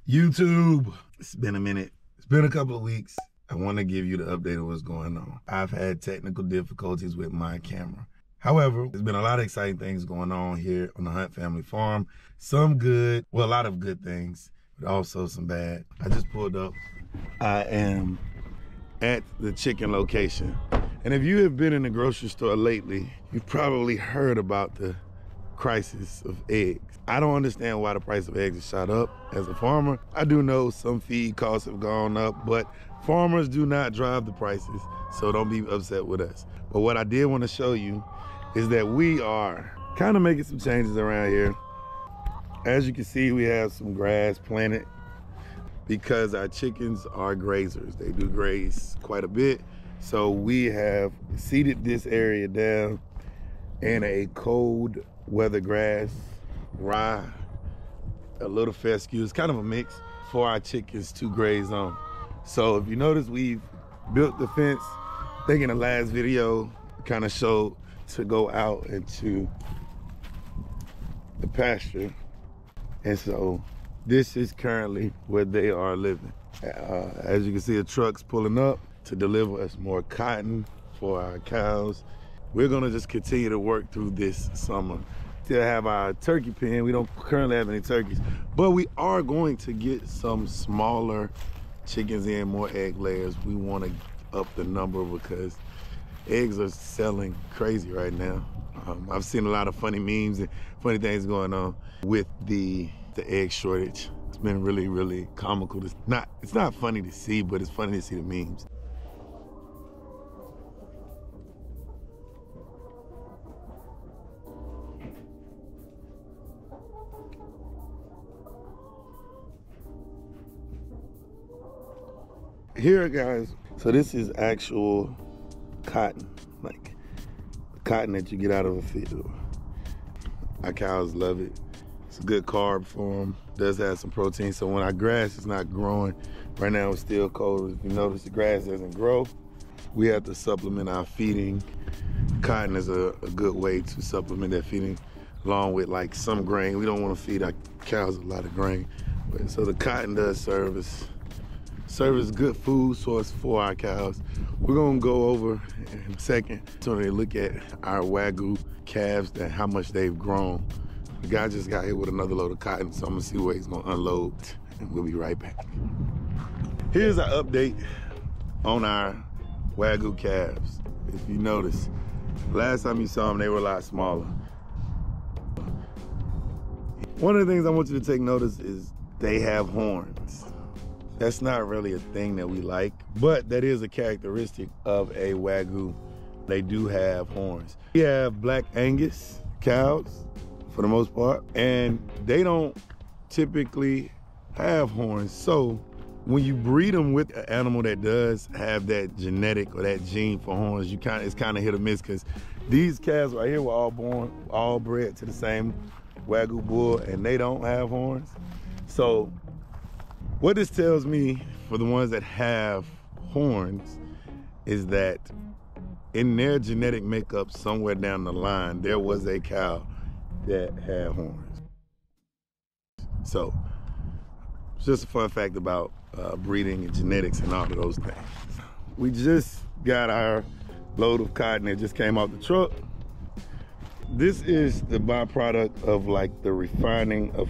YouTube, it's been a minute. It's been a couple of weeks. I want to give you the update of what's going on. I've had technical difficulties with my camera. However, there's been a lot of exciting things going on here on the Hunt family farm. Some good, well, a lot of good things, but also some bad. I just pulled up. I am at the chicken location. And if you have been in the grocery store lately, you've probably heard about the crisis of eggs. I don't understand why the price of eggs has shot up as a farmer. I do know some feed costs have gone up, but farmers do not drive the prices, so don't be upset with us. But what I did want to show you is that we are kind of making some changes around here. As you can see, we have some grass planted because our chickens are grazers. They do graze quite a bit. So we have seeded this area down in a cold weather grass, rye, a little fescue. It's kind of a mix for our chickens to graze on. So if you notice, we've built the fence. I think in the last video, kind of showed to go out into the pasture. And so this is currently where they are living. As you can see, a truck's pulling up to deliver us more cotton for our cows. We're gonna just continue to work through this summer. Still have our turkey pen. We don't currently have any turkeys, but we are going to get some smaller chickens in, more egg layers. We wanna up the number because eggs are selling crazy right now. I've seen a lot of funny memes and funny things going on with the egg shortage. It's been really, really comical. It's not funny to see, but it's funny to see the memes. Here, guys, so this is actual cotton, like cotton that you get out of a field. Our cows love it. It's a good carb for them. Does have some protein, so when our grass is not growing, right now it's still cold. If you notice, the grass doesn't grow. We have to supplement our feeding. Cotton is a good way to supplement that feeding, along with like some grain. We don't want to feed our cows a lot of grain, but so the cotton does serve as good food source for our cows. We're gonna go over in a second to look at our wagyu calves and how much they've grown. The guy just got hit with another load of cotton, so I'm gonna see where he's gonna unload, and we'll be right back. Here's our update on our wagyu calves. If you notice, last time you saw them, they were a lot smaller. One of the things I want you to take notice is they have horns. That's not really a thing that we like, but that is a characteristic of a wagyu. They do have horns. We have black Angus cows for the most part, and they don't typically have horns. So when you breed them with an animal that does have that genetic or that gene for horns, it's kind of hit or miss, because these calves right here were all bred to the same wagyu bull, and they don't have horns. So what this tells me, for the ones that have horns, is that in their genetic makeup somewhere down the line, there was a cow that had horns. So it's just a fun fact about breeding and genetics and all of those things. We just got our load of cotton that just came off the truck. This is the byproduct of like the refining of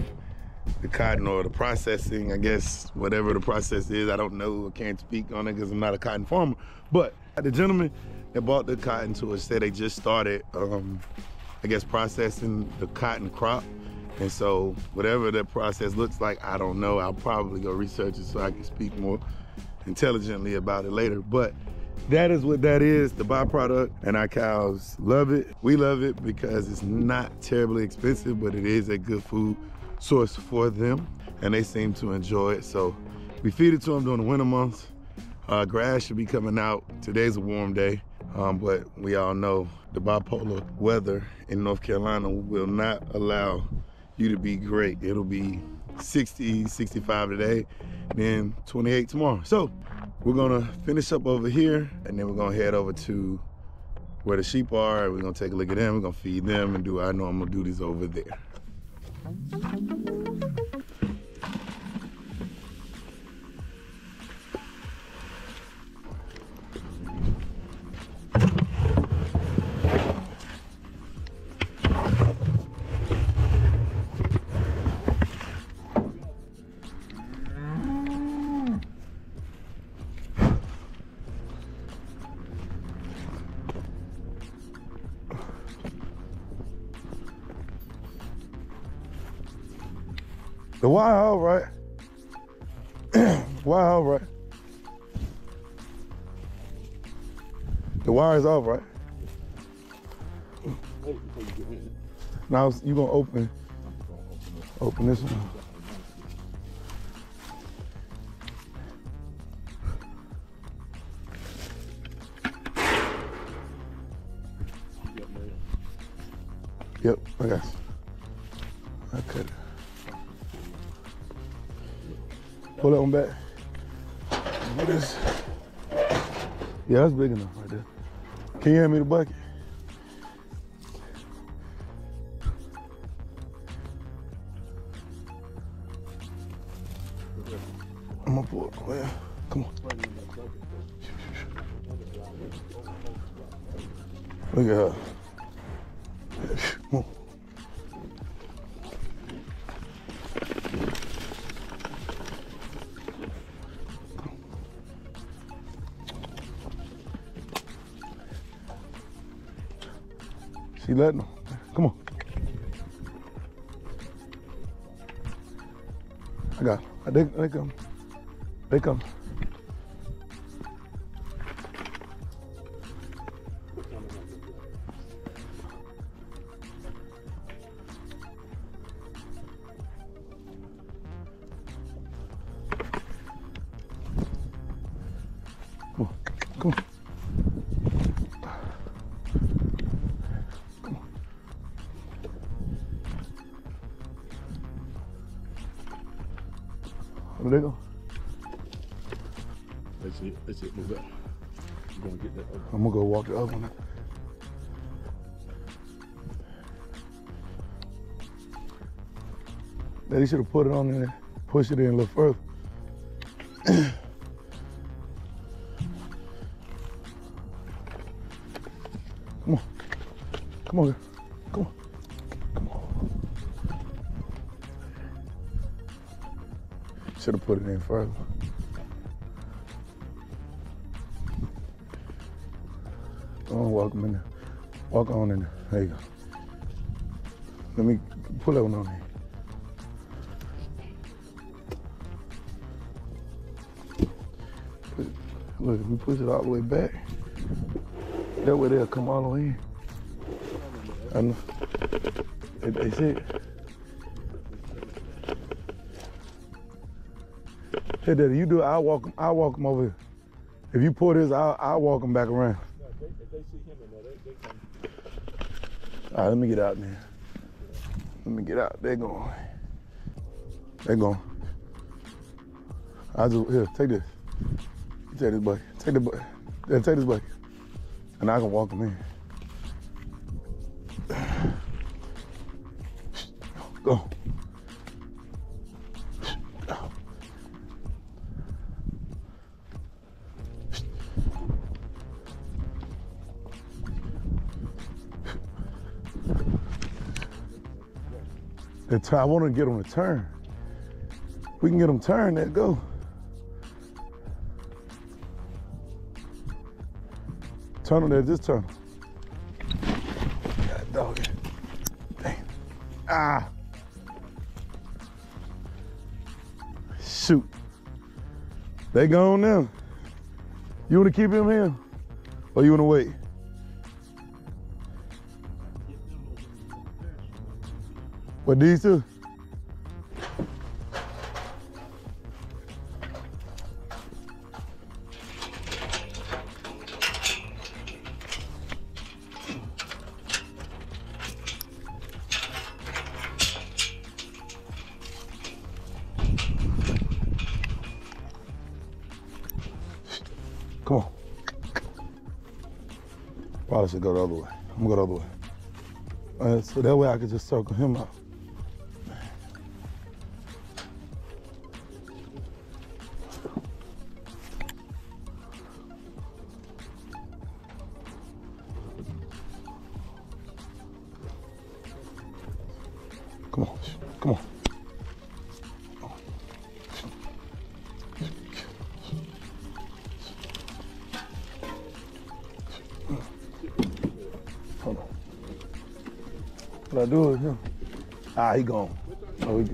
the cotton, or the processing, I guess, whatever the process is. I don't know, I can't speak on it because I'm not a cotton farmer. But the gentleman that bought the cotton to us said they just started, I guess, processing the cotton crop. And so whatever that process looks like, I don't know. I'll probably go research it so I can speak more intelligently about it later. But that is what that is, the byproduct, and our cows love it. We love it because it's not terribly expensive, but it is a good food source for them, and they seem to enjoy it. So we feed it to them during the winter months. Grass should be coming out. Today's a warm day, but we all know the bipolar weather in North Carolina will not allow you to be great. It'll be 60, 65 today, then 28 tomorrow. So we're gonna finish up over here, and then we're gonna head over to where the sheep are. We're gonna take a look at them, we're gonna feed them, and do our normal duties over there. The wire all right. Wire all right. The wire is all right. Now you gonna open this one. Yep, I got you. I cut it. Pull that one back. What is? Yeah, that's big enough right there. Can you hand me the bucket? I'm gonna pull it. Oh, yeah. Come on. Look at her. Come on. She letting them. Come on. I got them. They come. They come. Come on. Come on. Where they go? That's it, move up. You're gonna get that other. I'm gonna go walk the other one. They should have put it on there, push it in a little further. Come on. Come on, girl. Come on. Come on. Should have put it in further. Go on, walk them in there. Walk on in there. There you go. Let me pull that one on there. Look, if we push it all the way back, that way they'll come all the way in. I know. They see it. Hey, Daddy, you do it. I'll walk them over here. If you pull this, I'll walk them back around. If they see him in there, they come. All right, let me get out, man. Let me get out. They're going. They're going. I'll just, here, take this. You take this bucket. Take the bucket. Yeah, take this bucket. And I can walk them in. Go. I want to get them to turn. We can get them turned, let go. Turn them there, just turn them. God dog it. Dang. Ah. Shoot. They gone now. You want to keep him here? Or you want to wait? What, these two? Come on. Probably should go the other way. I'm gonna go the other way. So that way I can just circle him out. Come on, come on. Hold on. What I do is him. Ah, he gone. Oh, he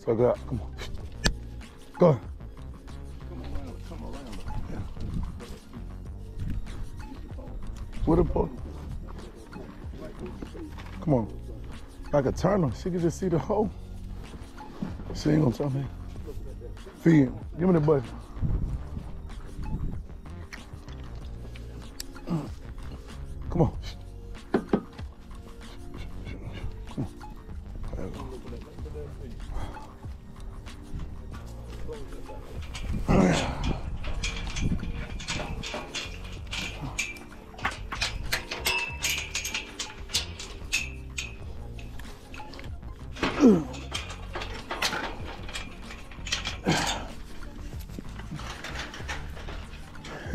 So go out. Come on. Go. Come around. Yeah. What a boy. Come on. Like a turtle. She can just see the hole. She ain't gonna tell me. Feed him. Give me the button. Come on. Come on. There we go.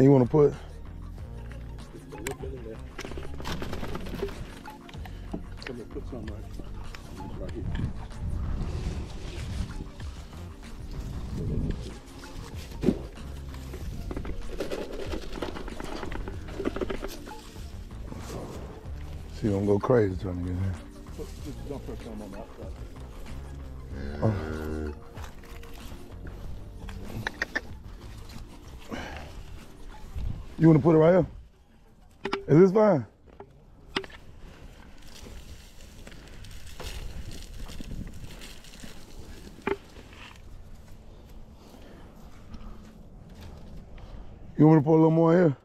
You want to put? Put some right here. She gonna go crazy trying to get in. Don't put some on the outside. Oh. You want to put it right here? Is this fine? You want me to put a little more here?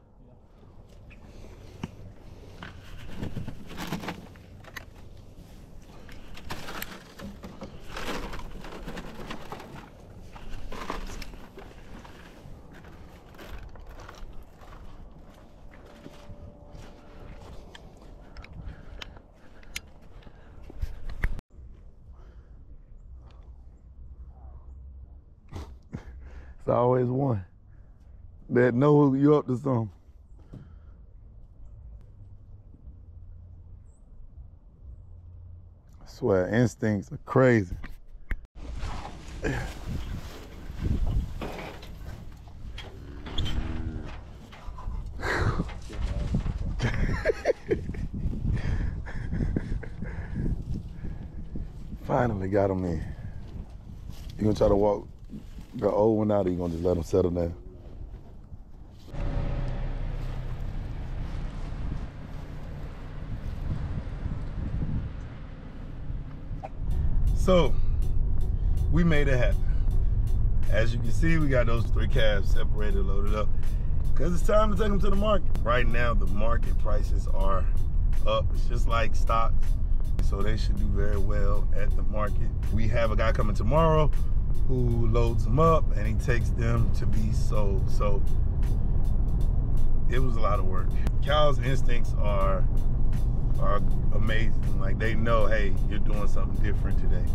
It's always one that knows you up to something. I swear, instincts are crazy. Finally got him in. You gonna try to walk the old one out, or you gonna just let him settle down? So, we made it happen. As you can see, we got those 3 calves separated, loaded up, because it's time to take them to the market. Right now, the market prices are up. It's just like stocks, so they should do very well at the market. We have a guy coming tomorrow who loads them up and he takes them to be sold. So it was a lot of work. Cows' instincts are amazing. Like, they know, hey, you're doing something different today.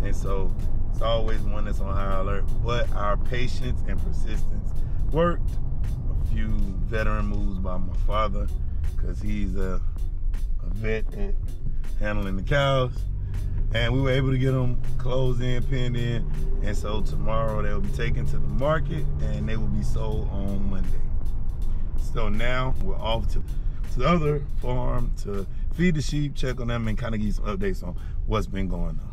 And so it's always one that's on high alert. But our patience and persistence worked. A few veteran moves by my father, because he's a vet at handling the cows. And we were able to get them closed in, pinned in. And so tomorrow they will be taken to the market and they will be sold on Monday. So now we're off to the other farm to feed the sheep, check on them, and kind of give you some updates on what's been going on.